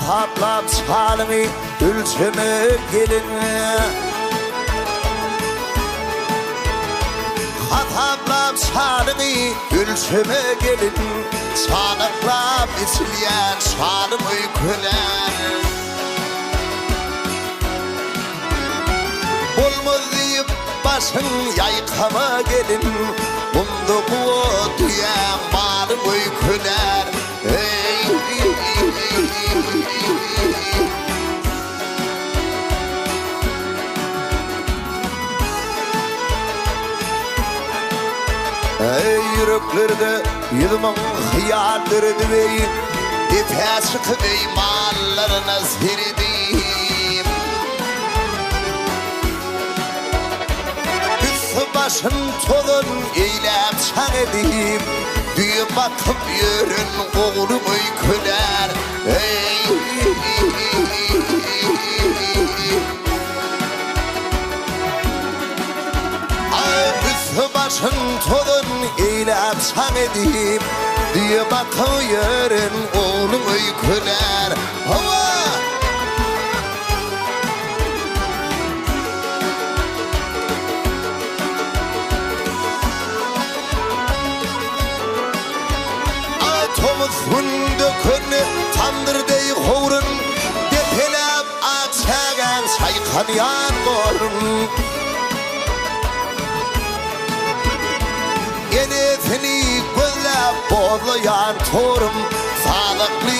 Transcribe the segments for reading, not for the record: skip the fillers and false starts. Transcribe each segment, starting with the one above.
Hataplap çalını ülçeme gelin. Hataplap çalını ülçeme gelin. Çanıklap içilyen çalım uykular. Olmaz deyip başın yaykama gelin. Bunda bu duyan malım uykular. Yüreklerde yılmam hıyarları düveyi İpesi kıvey mallarına zirdim. Üstü başın tolun eylem çan edeyim. Düğü bakıp yürün oğlum uykular. Üstü başın tolun eylem çan edeyim. Düğü bakıp yürün oğlum uykular. Hava! Dökünü tandır dey hoğrun. Depelep aksagan saykan yan gorun. Yenetini gözlep boğlayan torum. Sağlıklı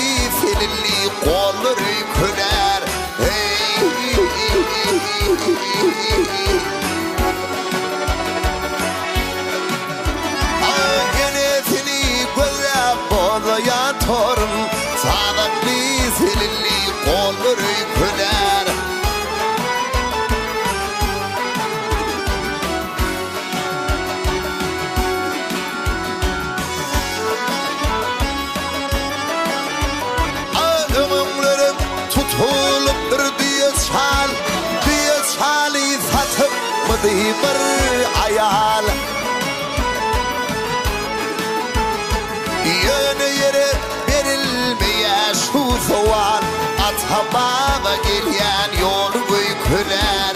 seninli kollar uykular. Yenetini gözlep boğlayan torum. Sağlıklı seninli kollar uykular. Ömürlerim tutuluptur diye çal satıp mı diye bir ayal. Yönü yere verilmeye şu soğan Atababa gelen yol uykular.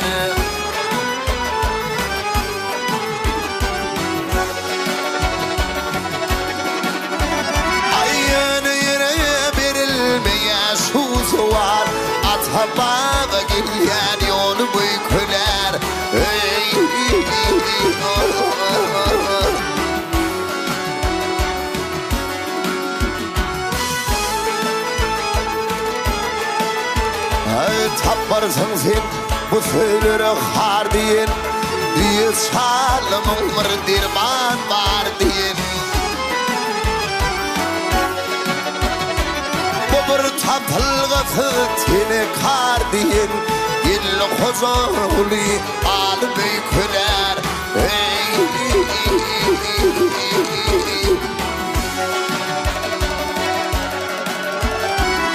Ay yönü yere verilmeye şu soğan Atababa gelen yol uykular. Tapmarsın sen bu söylere har diyen. Diye çalımın var dirman var diyen. Bu bir tapılgısı tene kar diyen. İlle huzurlu alı büyükler.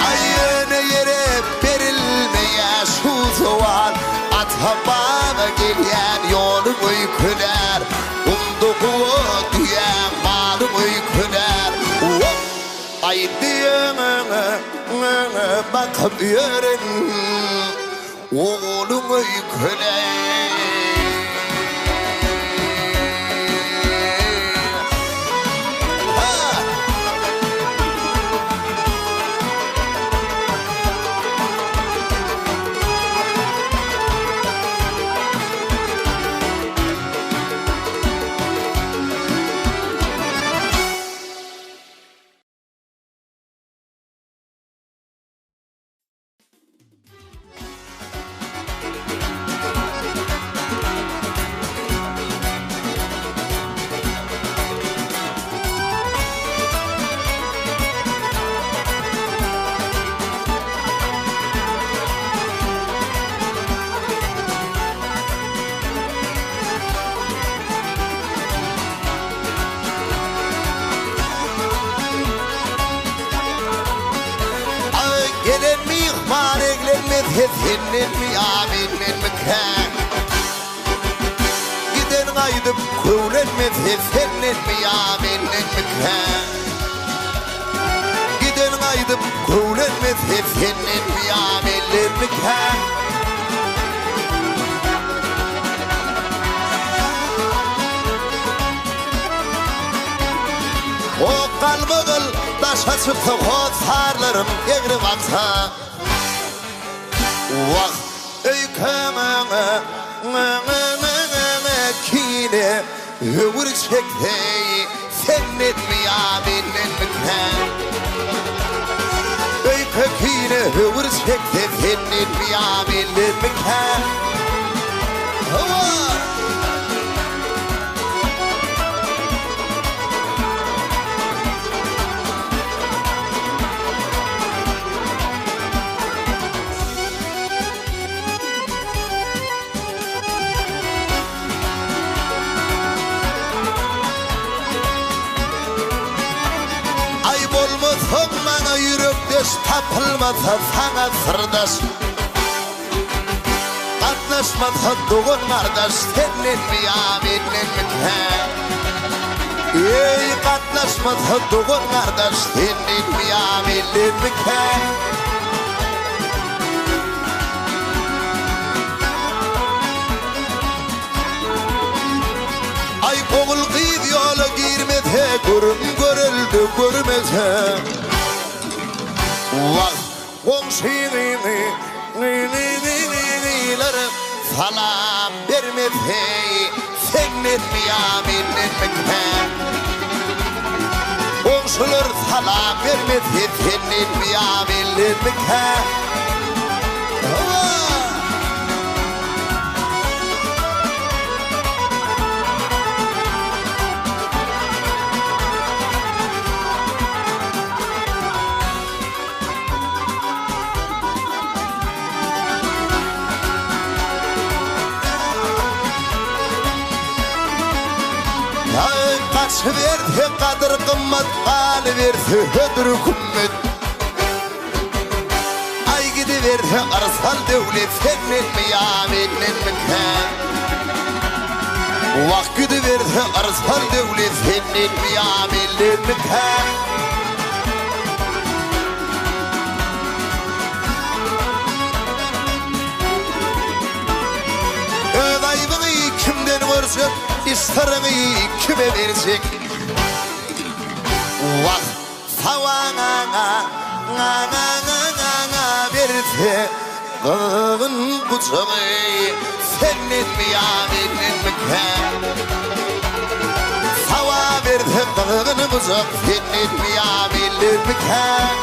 Ayını yere verilmeye şu soğan Atababa gelen yolu uykular. Umduğu diyen malım uykular. Ay diyene bakıp yürün oğlum uykular. Hepsinin mi aminin mi kan? Giden kaydıp kuvlenmez hepsinin mi aminin mi kan? Giden aydım kövlenmez hep senin miyamellerini ken. O kalbıgıl taşa çıktı kozarlarım egri baksa. Vah öykümüne kine hıvır çekteyi senin miyamellerini ken. Öykükine hıvır çekte senin miyamellerini ken. Olmasın bana yürekdeş, tapılmasa sana sırdaş. Katlaşmasa doğun kardeş, senin miyamellerini ken. Ey katlaşmasa doğun kardeş, senin miyamellerini ken. Ay oğul kıyıp yola girmese, görüm görüldü görmese. Vah komşini salam vermese, senin miyamellerini ken. Komşular salam vermese, senin miyamellerini ken. Kaç verdi kadir kımmet, kal verdi ödür kümmet. Ay gidiverdi arsal devlet, senin miyamellerini ken. Vak gidiverdi arsal devlet, senin miyamellerini ken. Ödaybını kimden görsün, İsterini kime verecek? Vah savana verse dağın bıçağı, senin miyamellerini ken. Sava verse dağın bıçağı, senin miyamellerini ken.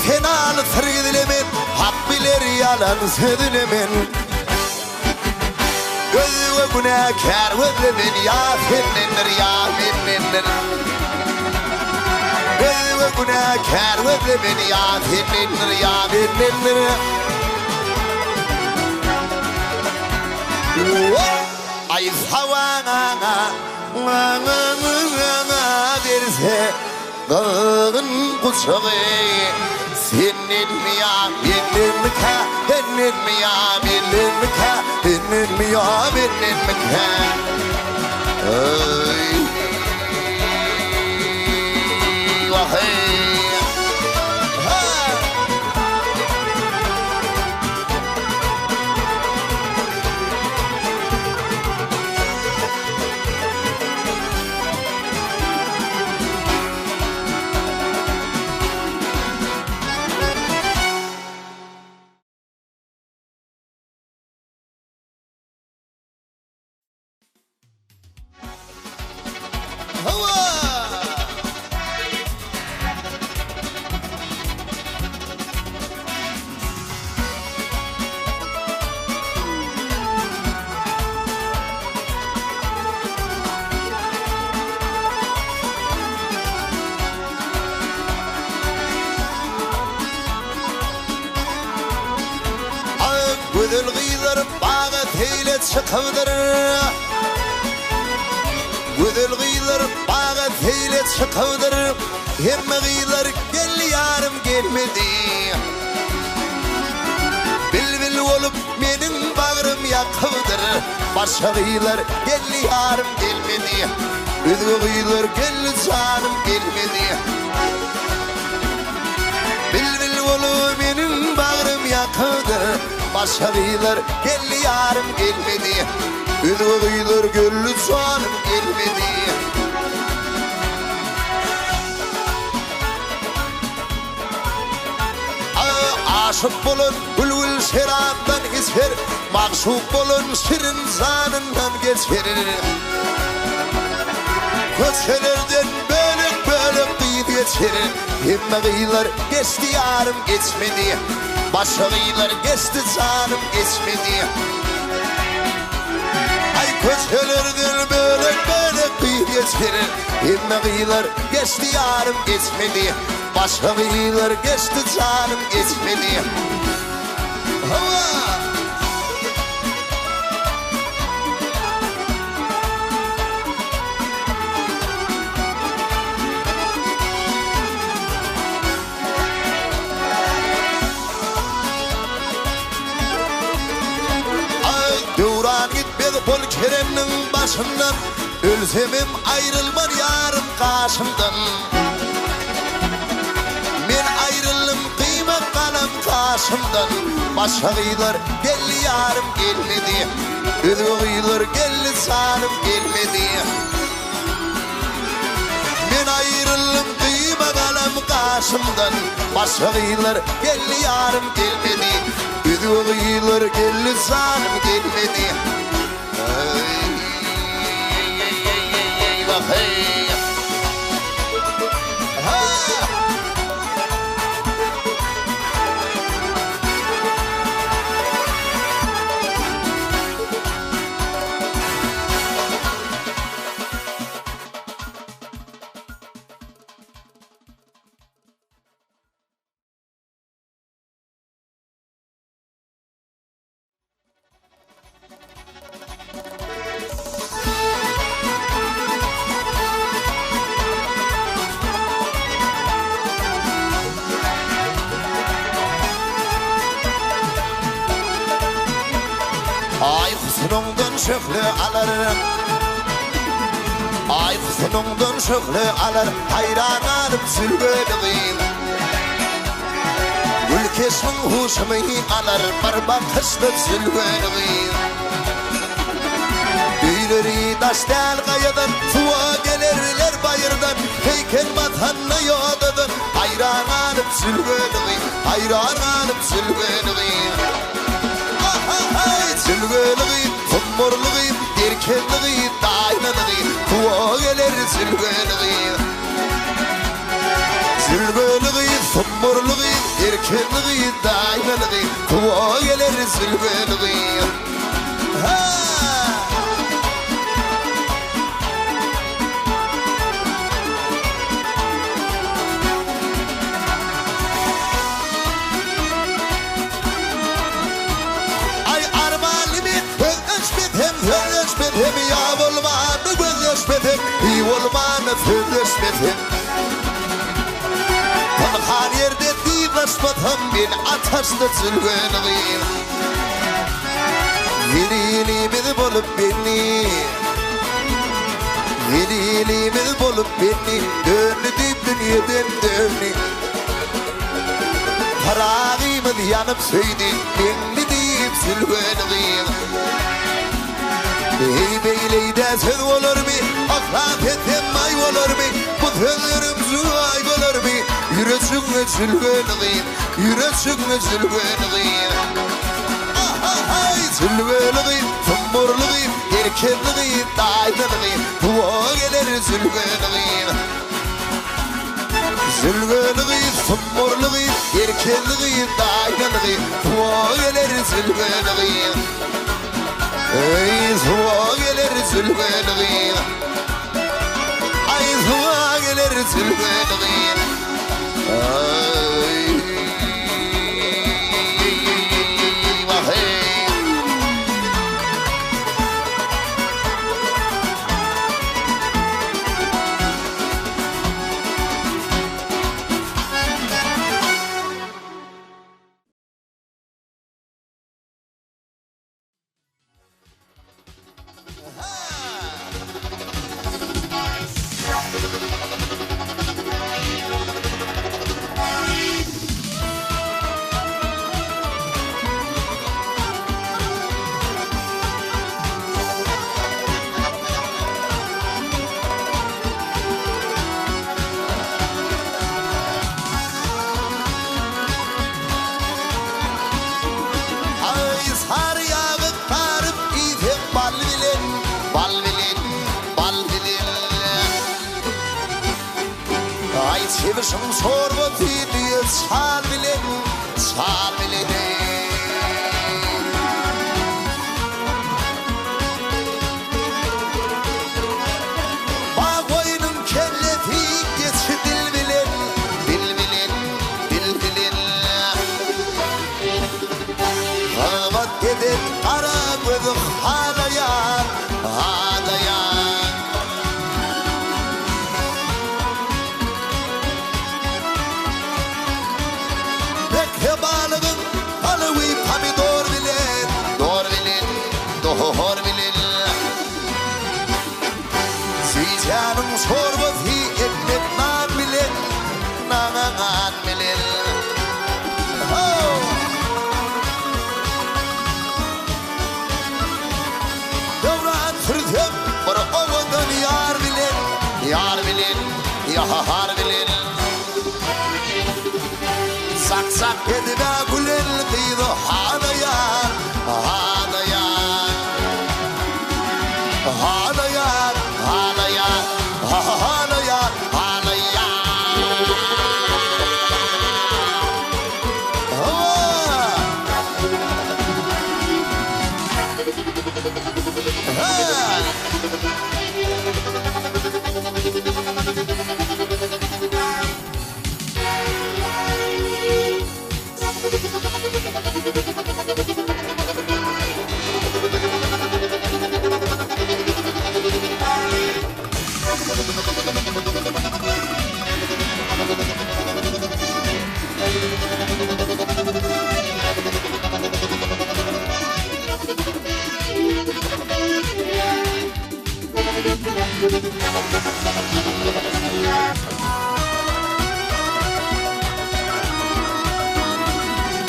Kenan sırgıdilemen, habbiler yalan söyledilemen. Gözü ve günahkar özledin ya senindir ya benindir. Gözü ve günahkar özledin ya senindir ya benindir. Ay savana verse dağın bıçağı, senin miyamellerini ken, senin miyamellerini ken, senin miyamellerini ken. Ay vah ey. Güzel gıylar bağı teyle çıkıvdır. Güzel gıylar bağı teyle çıkıvdır. Hem gıylar gel yarım gelmedi. Bil bil olup benim bağrım yakıdır. Başka kıyılar gelli yarım gelmedi. Özgü kıyılar gelli canım gelmedi. Bil olu benim bağrım yakıdır. Başka kıyılar gelli yarım gelmedi. Özgü kıyılar gelli canım gelmedi. Aşık bulun bülbül şeraptan geçer. Maksuk bulun şirin zanından geçer. Köşelerden bölük bölük kıyıp geçer. Hemme kıyılar geçti yarım geçmedi. Başka kıyılar geçti canım geçmedi. Ay köşelerden bölük bölük kıyıp geçer. Hemme kıyılar geçti yarım geçmedi. Başka kıyılar geçti canım geçmedi. Hava! Duran gitmedi bol Kerem'nin başından. Ölsemem ayrılmar yarım karşımdan. Men ayrılım kıyma kalam karşımdan. Başka kıyılar gelli yarım gelmedi. Özgü kıyılar gelli sanım gelmedi. Men ayrılım kıyma kalam karşımdan. Başka kıyılar gelli yarım gelmedi. Özgü kıyılar gelli sanım gelmedi. Hey, ha! Ay kusunundan şöyle alırım. Ay kusunundan şöyle alırım. Hayran alıp sülgülüğün. Ülkesin huşumu alır. Barba kıslık sülgülüğün. Büyüleri daştel kayadan. Suğa gelirler bayırdan. Heykel vatanına yodadan. Hayran alıp sülgülüğün. Hayran alıp sülgülüğün. Sülgülüğün, kumurluğun, erkenliğin, daynalığın. Kuva gelir sülgülüğün. Sülgülüğün, kumurluğun, erkenliğin, daynalığın. Kuva gelir sülgülüğün. Hem ya olmanı gözleşmedim, iyi olmanı fırlaşmedim. Tanıkan yerde dilaşmadım, ben ataşta sülgünlüğün. Veliliğimiz bolup beni, veliliğimiz bolup beni. Döndüm dünyadan döndüm. Parağımız yanıp söydü, beni deyip sülgünlüğün. Ey beyleyde söz olur mu? Aklat ettim ay olur mu? Bu sözlerim zuay olur mu? Yüreğine sülgünlüğün, yüreğine sülgünlüğün. Ay sülgünlüğün, kumurluğun, erkenliğin, daynalığın. Kuva gelir sülgünlüğün. Sülgünlüğün, kumurluğun, erkenliğin, daynalığın. Kuva gelir sülgünlüğün. Ey suğa gelir sülgünlüğün. Ay suğa gelir sülgünlüğün. Ay sevişim sorma diye sal bile Bağ koyunun kelleti geçi dil bilen Hava dedin ara gözü hadayan Bekle balığın balığı pomidor bilen Doğru bilen Zeycanın çorbası ekmek nan bilen Nan bilen Devran sürdüm bir oğudun yar bilen Yar bilen Sak edime gülen kıydı hadayan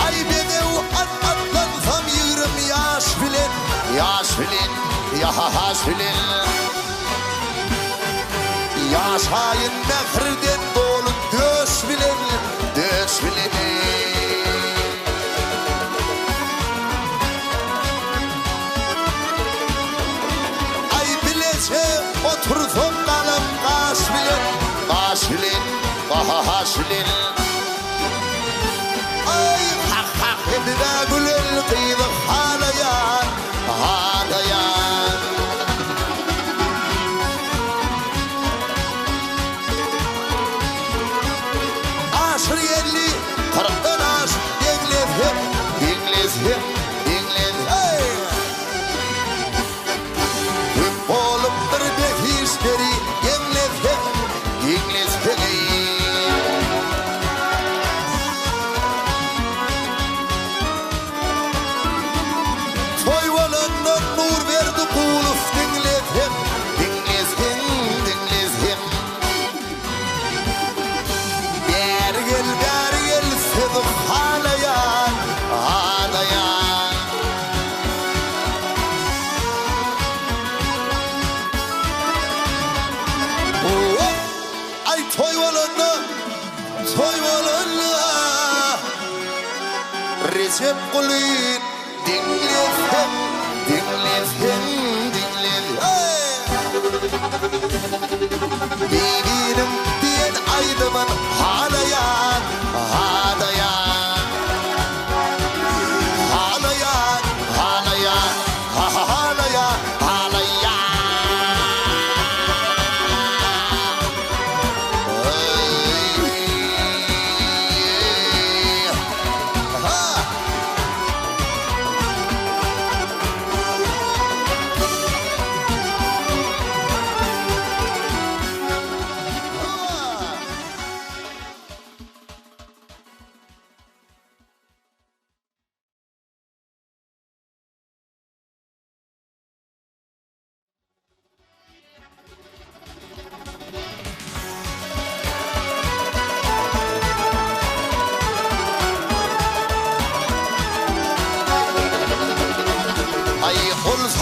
Ay bedev atlansam yürüm yaş bilen Yaşayın nefreden dolu döş bilen Ay bilece otursun kalım kaş bilen Ay hak edine gülen kıydı hadayan Aşır yerli kırktan aş Dingliz hep Hüp oğlum bir defişleri Dingliz hep Soyvalandan nur verdi kuluf Dingliz hep Beri gel sedup halayan Ay toyvalanna Recep kulin Dingliz Bibinim diyen aydımın halayan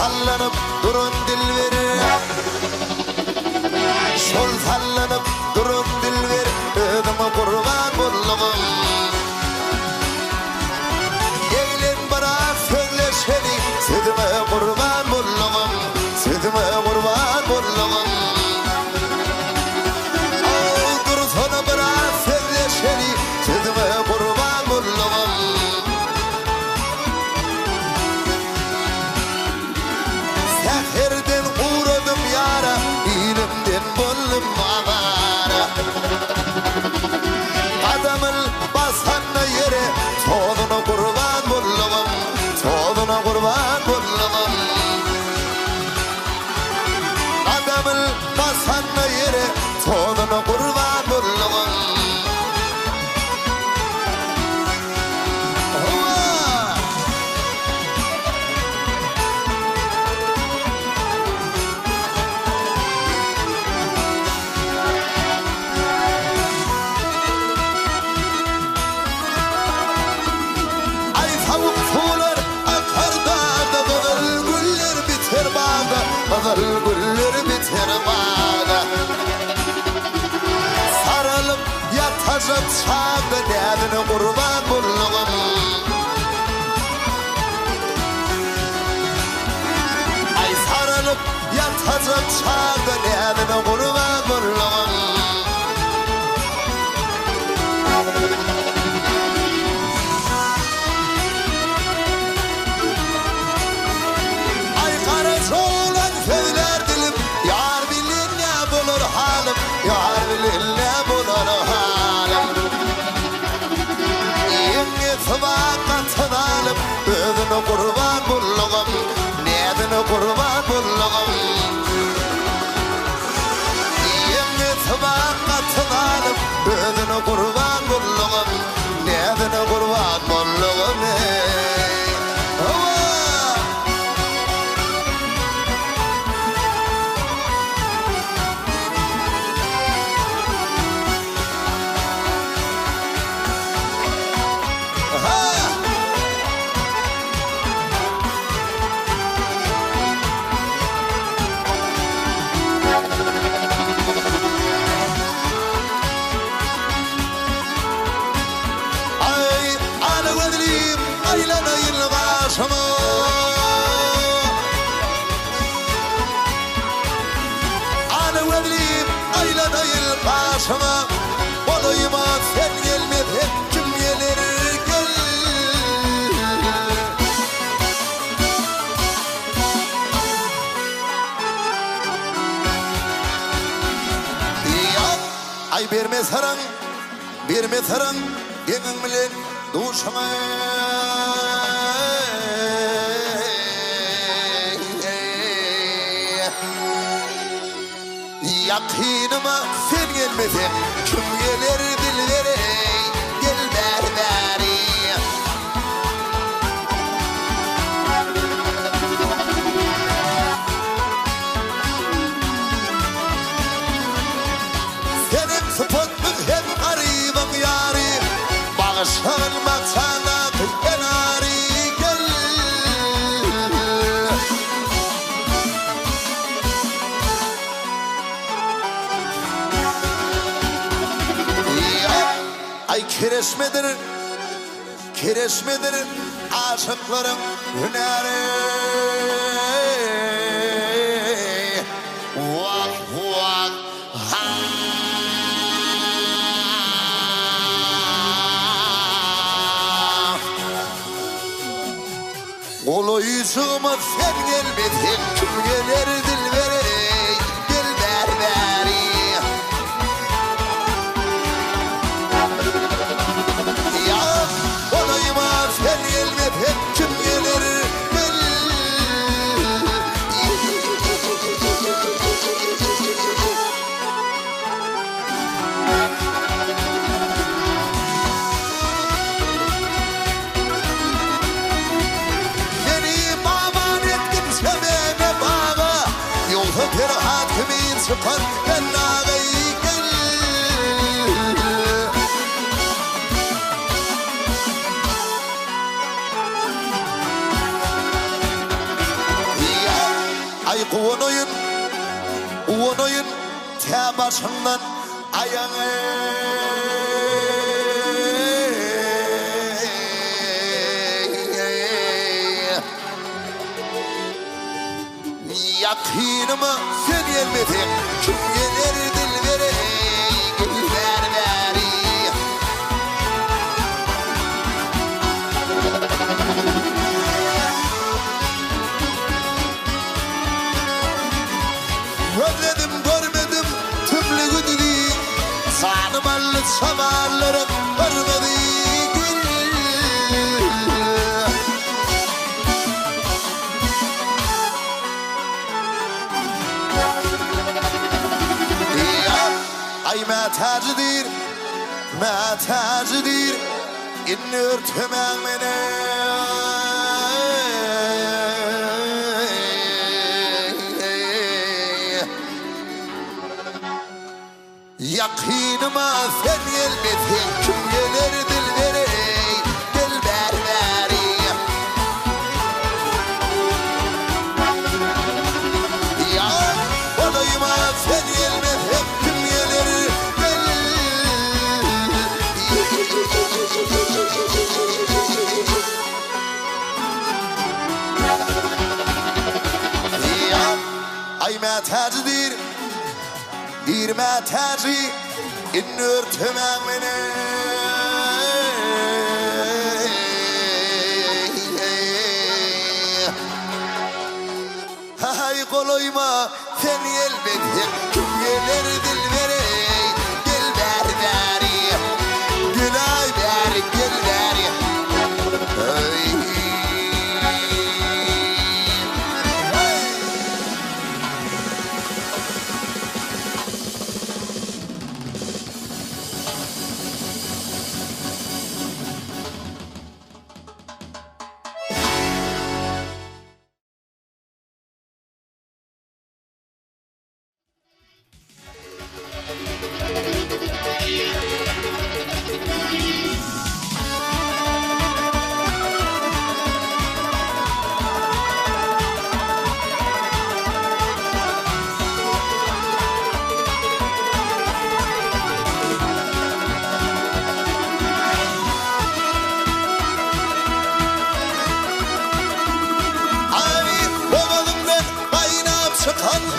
sallanıp durun dilveri Sol sallanıp durun dilveri Ödümü kurban bulluğum Eğlen bırak söyleşeni Südüme kurban bulluğum Südüme kurban bulluğum Al dursana bırak sana yere Toğdunu kurban buldum Güller biter bağda sarılıp yatacak çağda derdine kurban buldum ay sarılıp yatacak çağda derdine kurban buldum ay karaca yar bilin ne bulur halim İngisi vakatını alıp ödünü kurban buldum nedini kurban buldum İngisi vakatını alıp ödünü kurban buldum nedini kurban buldum Başıma olayıma sen gelmedin kim gelir gel ya ay verme sarang yemin bilen duşama yakınıma sen gelmedin kim gelir bilverey gel berberi senin sıfatlık hem garibim yari bağışlanmak sana kenari gel ay kireçmedir aşıkların hüneri vah vah ha olayıcığıma sen gelmedin kim gelir dilverey gel berberi sen gelmedin kim gelir gel beni baban ettin sevene bağa yolda bir hakimin çıkan ben ağayı gel ay uğunayın te başından ayağını yakınıma sen gelmedin kim gelir dilverey gül berberi Özledim görmedim tümlü güdüğü Sanımalı samarlarım görmedi gül Ay mətəcidir, mətəcidir İnni örtümək mənə Yakınıma sen elbette kim gelir dilberi dilberleri Ya olayıma sen elbette kim gelir Ya ay mətəcidir Bir mətəci İnni örtümək mənə Hay qolayma sen elbette kim gelir dilberi Gel beri beri Gel ay beri gel beri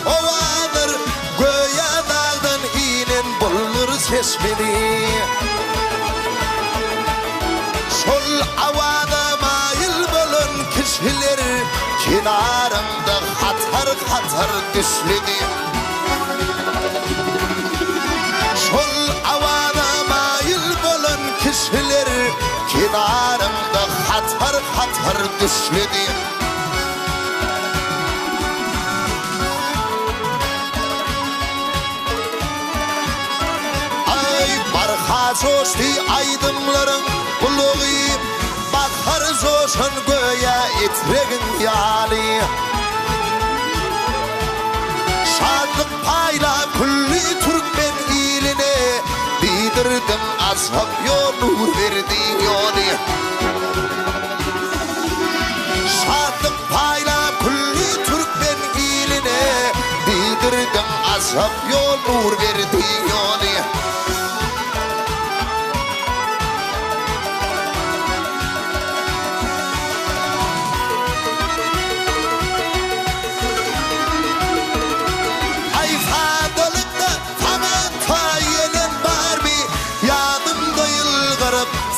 Ovadır göğe dağdan inen bulur sesmini Sol avada mayıl bulun kişiler Kenarımda hatar düşledi Sol avada mayıl bulun kişiler Kenarımda hatar düşledi Coştu aydınların buluğu Bakar coşun göğe itregin yali Şadlık payla kulli Türkmen iline Bildirdim azap yolu verdi yolu Şadlık payla kulli Türkmen iline Bildirdim azap yolu verdi yolu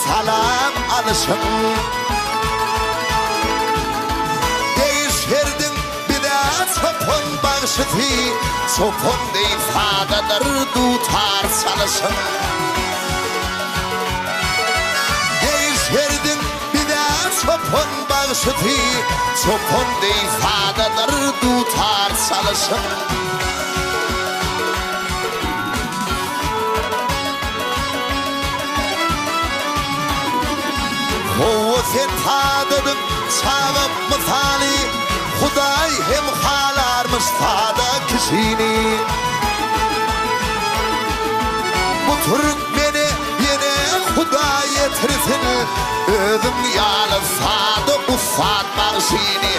Salam alışım Değiştirdin bir de sopun bağışıtı Sopun da ifadedir tutar salışım Değiştirdin bir de sopun bağışıtı Sopun da ifadedir tutar salışım O sen tadadın sağıp mıthali Huday hem halarmış tada kişini Bu Türkmeni yine Huday getirsin Ödüm yalı sadı ufat bağışini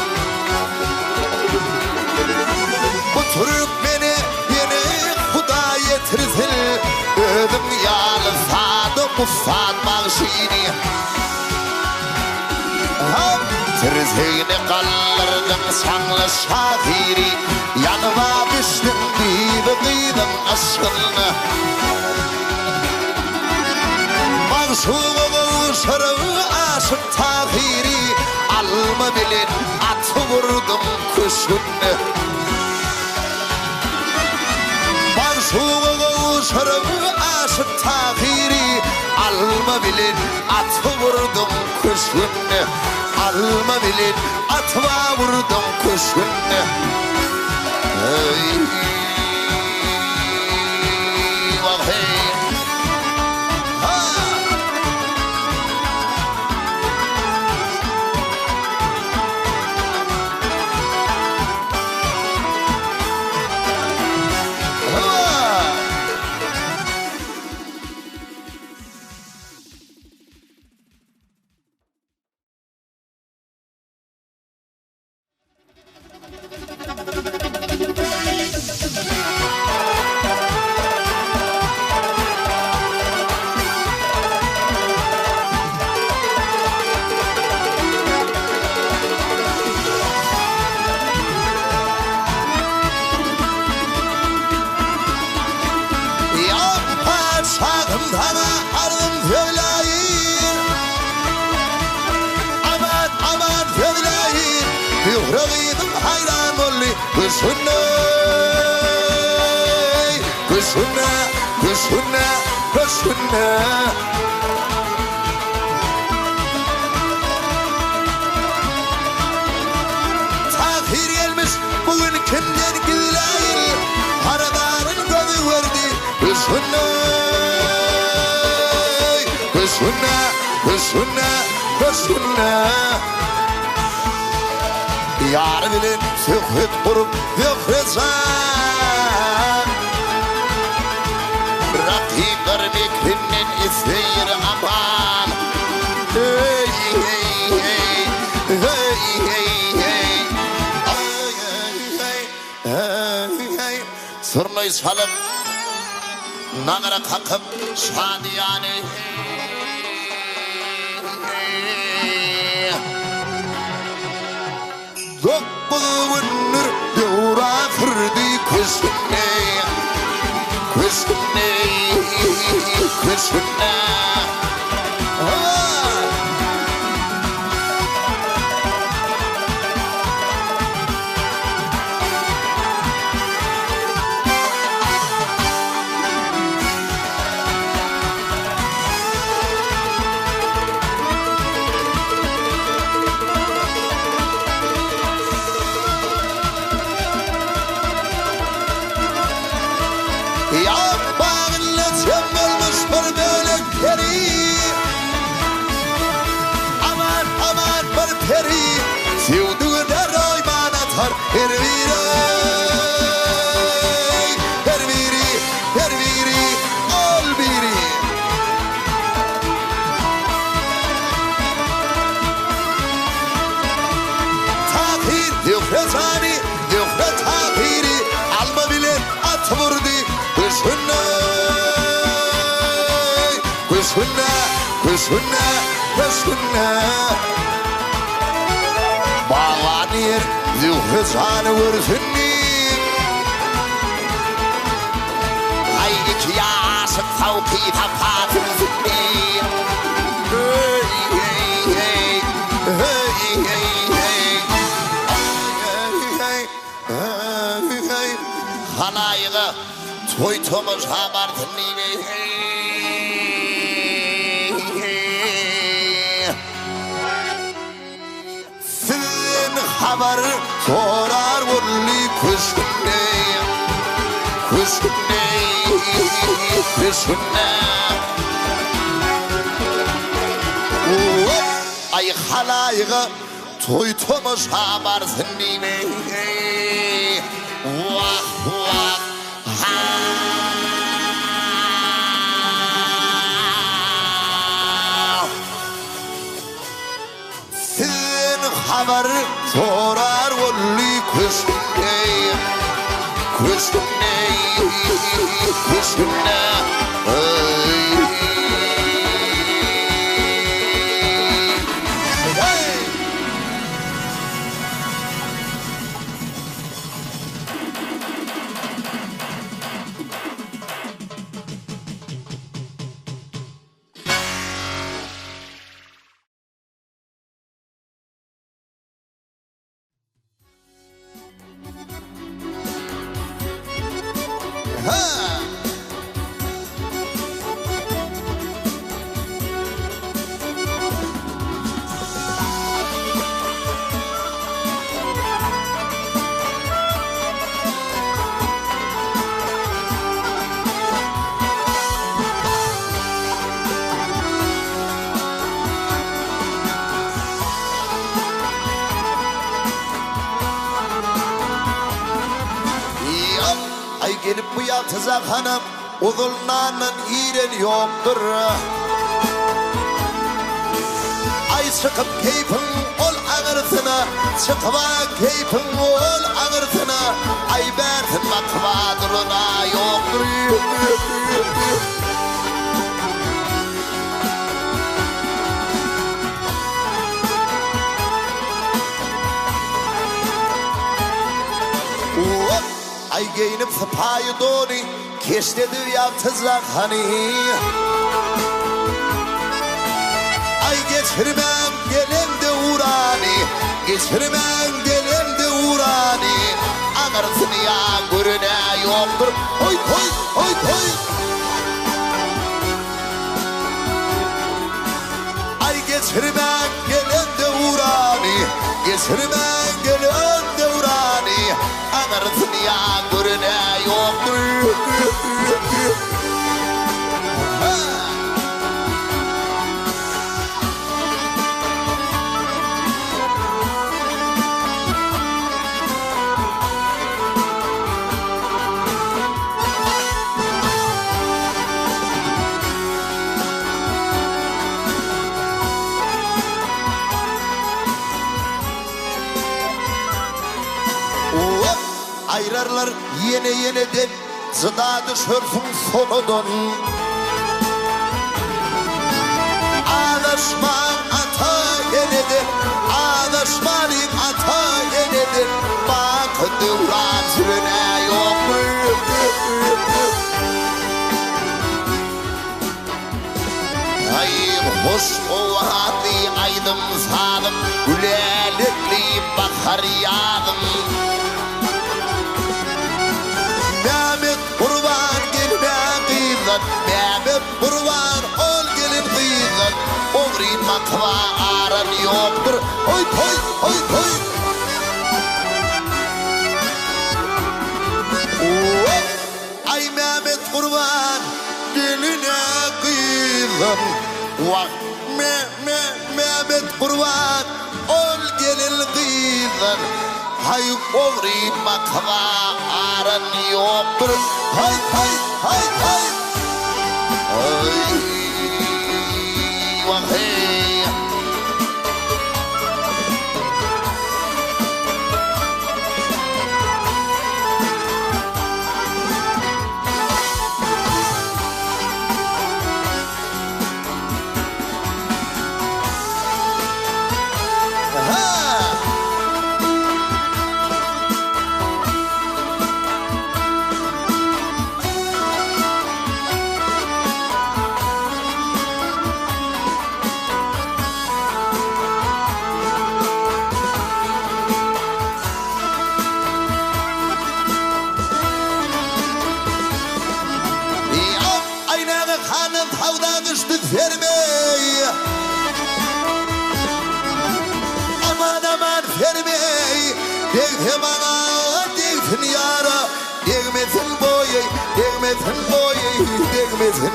Bu Türkmeni yine Huday getirsin Ödüm yalı sadı ufat bağışini Tirzeyni kallırdım sanlı şahiri Yanıma düştüm gibi kıydım aşkını Mağsuğu kavuşarım aşık tahiri Alma bilin atı vurdum kuşunu Mağsuğu kavuşarım aşık tahiri Alma bilin atı vurdum kuşunu Alma bilin atma vurdum kuşunu Kuşuna Kuşuna Kuşuna Kuşuna Tahir gelmiş bugün kimden gülayır Haradarın gözü verdi Kuşuna Kuşuna Kuşuna Kuşuna Yar bilin söhbet kurup yokresan Rakipler bikrinin izleyir aman Hey hey hey Hey hey hey Hey hey hey Hey Sırnayı salıp Nağara kakıp şadiyane Dokbulunur Yura fırdı kuşune Kuşune Kuşune Kuşuna Kuşuna Bağlanır Zührüzanı vursunni Ay iki yaşık savki tafatır zünni Hey hey hey Hey hey hey Hey hey hey Halayığı toytumuz habardınni Haber sorar vurli kuşune Kuşune Kuşune Ay halayığı toytumuz haber zindine Vah vah Haber sorar vurli kuşune Kuşune Kuşune Gelip bu yaltızak hanım Uzulnanın iğren yoktur Ay çıkıp keyfin ol ağırsına Çıkma keyfin ol ağırsına Ay bertin makvadırına yoktur Ay giyinip sıpayı doni Keştedi yaltızak hani Ay geçirmem gelen de uğrani Geçirmem gelen de uğrani Anırsın ya görüne yoktur. Oy oy oy oy. Ay geçirmen gelen de uğrani, geçirmen gelen de uğrani. Anırsın ya görüne yoktur. Ayrarlar yine yeniden, zıda düşürsün sonradan. Adaşma ata yeniden, adaşmalıyım ata yeniden. Bak devran sürene yok mu? Ay hoş ovadı aydım sadım, gülelikli bakar yağdım. Mehmet kurban gelme kıyıdan, Mehmet kurban ol gelin kıyıdan. Oğrin makva aran yoktur. Oy toy oy toy. Ay Mehmet kurban geline kıyıdan. Vah Mehmet kurban ol gelin kıyıdan. Hay oğri makva aran yoktur. Hay hay hay hay. Ay vah hey. Hanım tavdan düştük Fermey. Aman aman Fermey. Değme bana, değsin yara. Değmesin boyu, değmesin boyu, değmesin.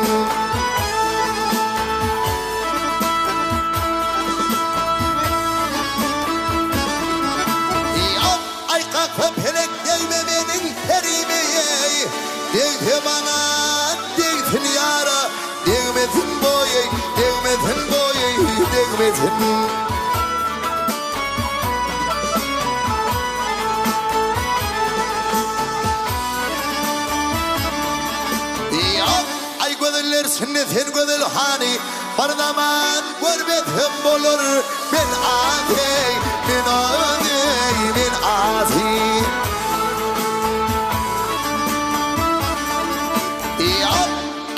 Ay kalkıp pelek değme benim Ferime'ye. Değme bana, değsin yara. Değmesin boyu, değmesin boyu, değmesin. Ay gözler sünnetin gözler hani bir zaman görmedim olur. Ben azey, ben azey, ben azey.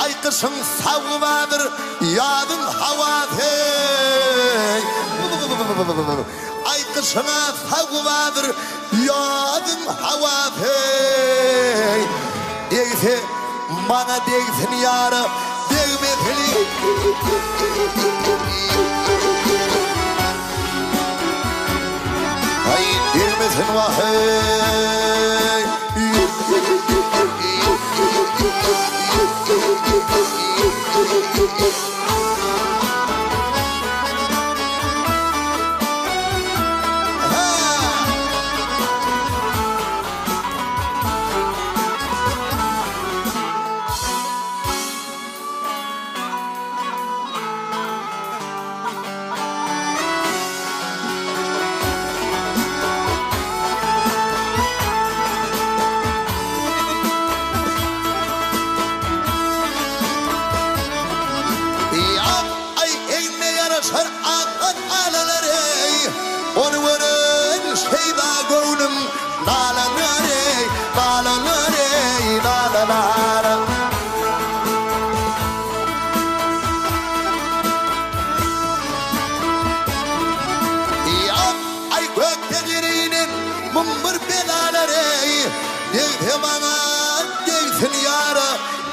Ay kışın savı vardır, yadın hava hey. Ay kışına savı vardır, yadın hava hey. Değse bana değsin yara, değmesin. Ay değmesin vah hey.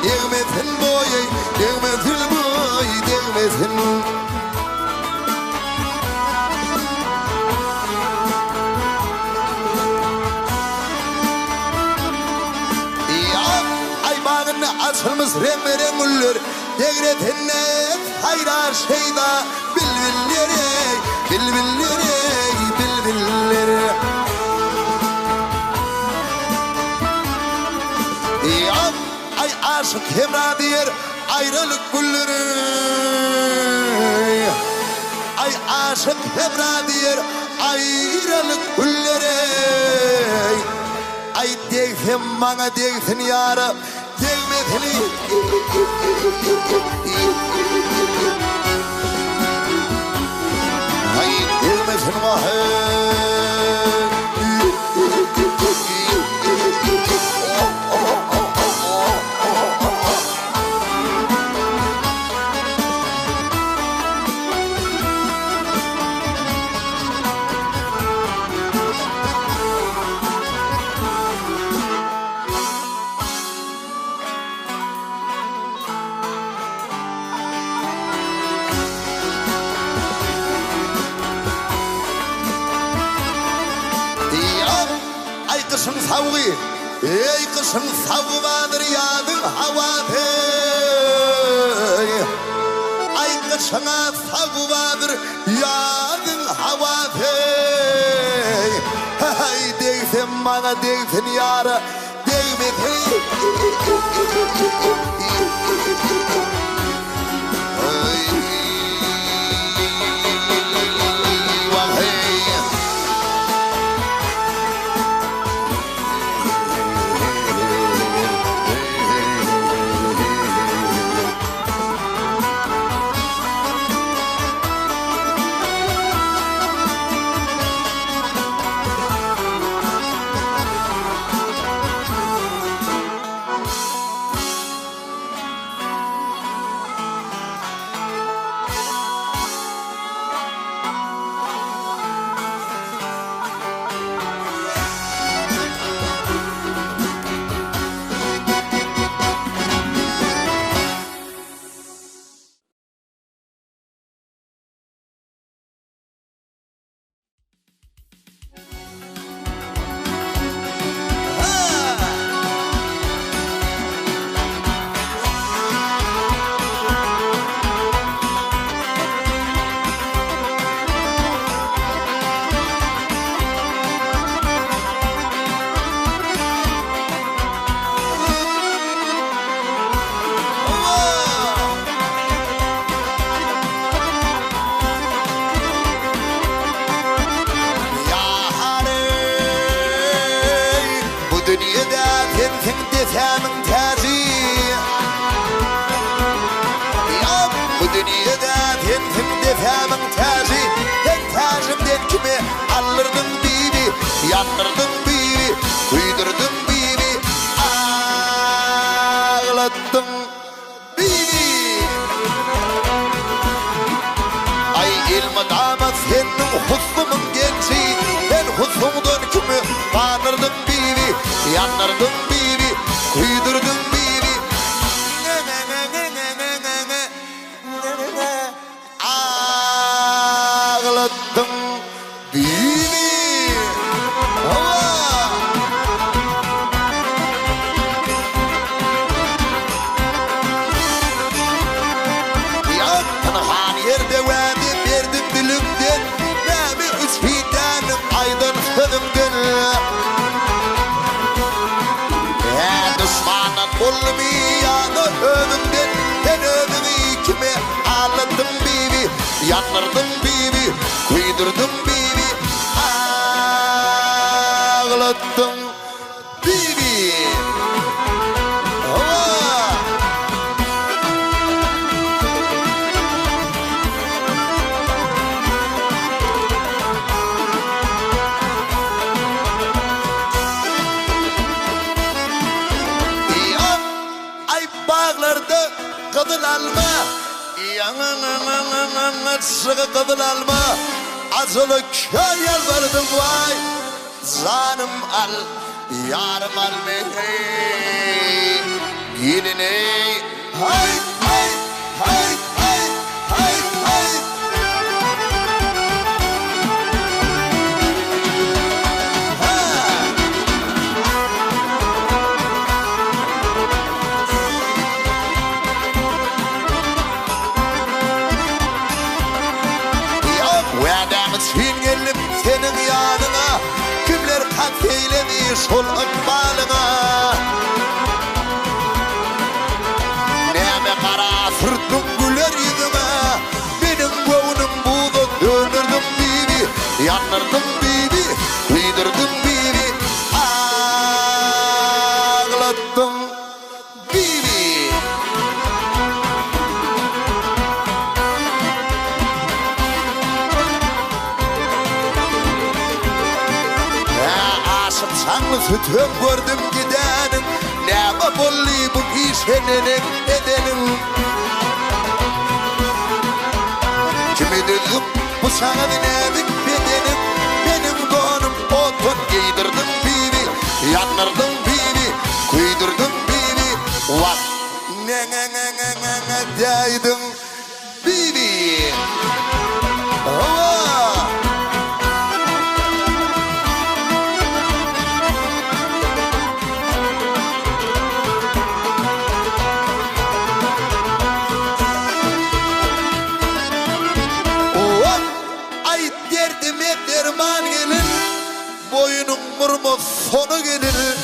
Değmesin boy, değmesin boy, değmesin. Ay bağını açılmış renk güller, Degretenler hayra şeyda bilbilleri, bilbilleri, bilbilleri. Ay aşık hemradir ayrılık gülleri. Ay aşık hemradir ayrılık gülleri. Ay değilsin bana değilsin yarım, değmesin. Ay değmesin vahim. Ay kışın savgı, ey kışın savgı vardır yağdın havadı. Ay kışına savgı vardır yağdın havadı. Ay değilsin bana değilsin yara, değmesin. Dünyada sensin desemin terzi. Ya bu dünyada sensin desemin terzi. Ben terzimden kimi alırdın bibi, yandırdın bibi, kuydurdun bibi, ağlattın bibi. Ay ilmi damat senin husnumun genci, ben husnumdan kimi tanırdım bibi, yandırdın bibi, kuydurdun bibi, ağlattın bibi. Yaptın han yerde verdim, verdim dilimden, nemi üç fidanim aydın sözümden. Düşmanın olmayanı önümden, ben önümü kime ağladım bibi, yandırdım bibi, kuydurdum bibi, ağlattım bibi. Kadın alma, yanına sıkı kadın alma. Azılı köy yalvardım vay, zanım al, yarım al beni. Yeline hay hay hay hay hay hay. Sen gelip senin yanına kimler hak eyledi sol ıkbalına. Neme kara sırtım güler yüzüme, benim gönlüm buğdu dönürdüm bibi, yanırdım bibi, kıydırdım bibi, ağlattım bibi. Sanlı sütüm gördüm gidenim, ne bolli bu işenenim edenim. Kimi dedim bu sana binedik bedenim, benim konum otun giydirdim bibi, yanırdım bibi, kıydırdım bibi. Vak ne deydim bibi. Boyunun murmu sonu gelir,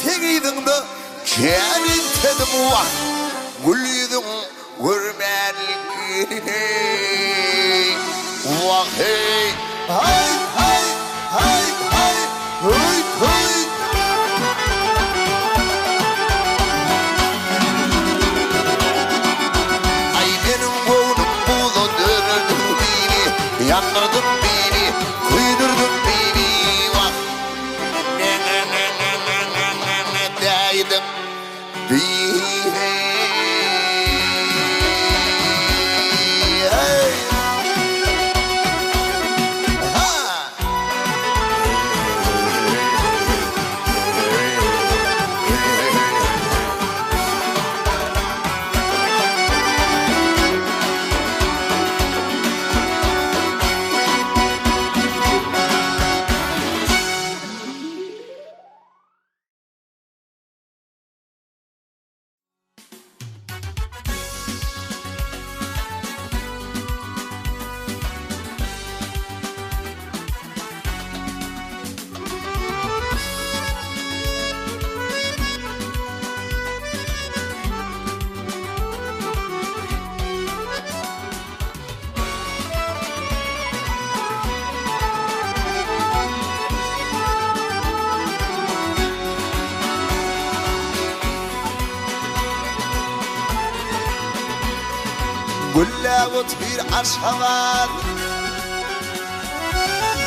sen iydin de kenin tedim vah, gülüydün görmelgini. Vah hey, hay hay hay hay, hey hey. Ay benim gönlüm buğdu dönürdüm bibi, yanırdım bibi, kıydırdım bibi. Deydim bibi. Gülle otur aşavat,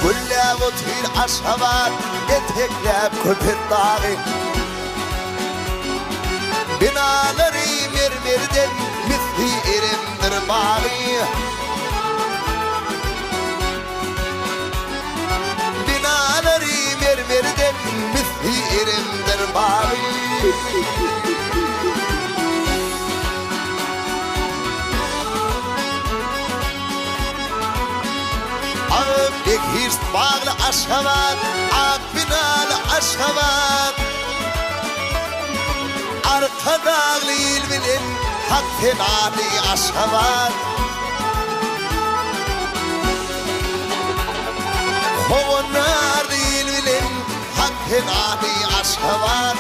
gülle otur aşavat, eteklep köpek dağı. Binaları mermerden misli erimdir bağı. Binaları mermerden misli erimdir bağı. Bek hirst bağlı aşavat, ak binalı aşavat. Arka dağlı ilminin hak fenalı aşavat. Hovunarlı ilminin hak fenalı aşavat.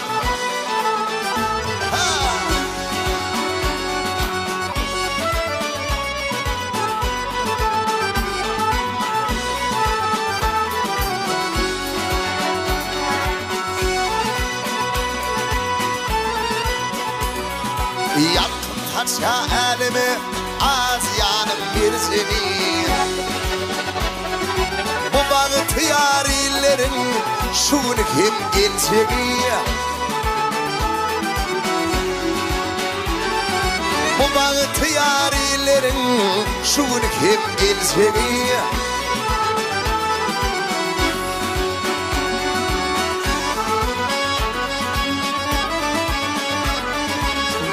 Yaptım taşa elimi, Asya'nın bir seni. Bu bahtiyar illerin şunu kim gelecek? Bu bahtiyar illerin şunu kim gelecek?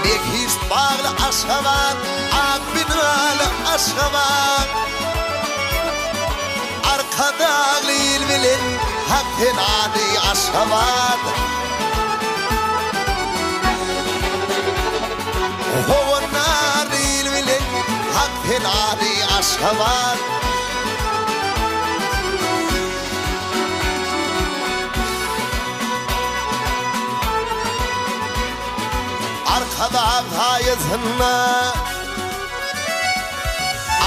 Bekist bağlı aşavat, ak binalı aşavat. Arkada lil bilin, hakkın adi aşavat. Hovana lil bilin, hakkın adi aşavat. Arkada hayızınla,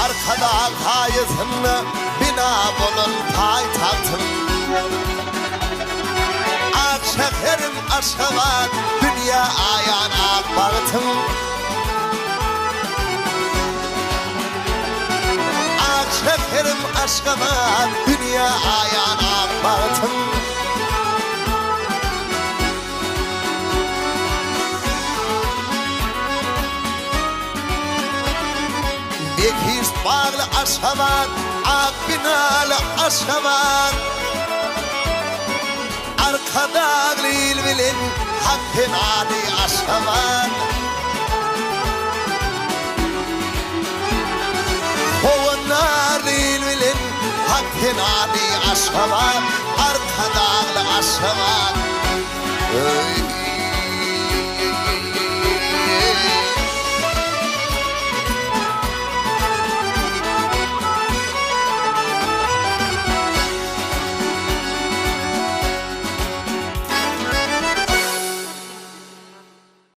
arkada hayızınla bina bulun paytahtım. Ak şekerim aşavat, dünya ayan ak bağıtım. Ak şekerim aşavat, dünya ayan ak bağıtım. Bekist bağlı aşavat, ak binalı aşavat. Arkada lil bilin, hakkın adi aşavat. Hovana lil bilin, hakkın adi aşavat. Arkada aşavat.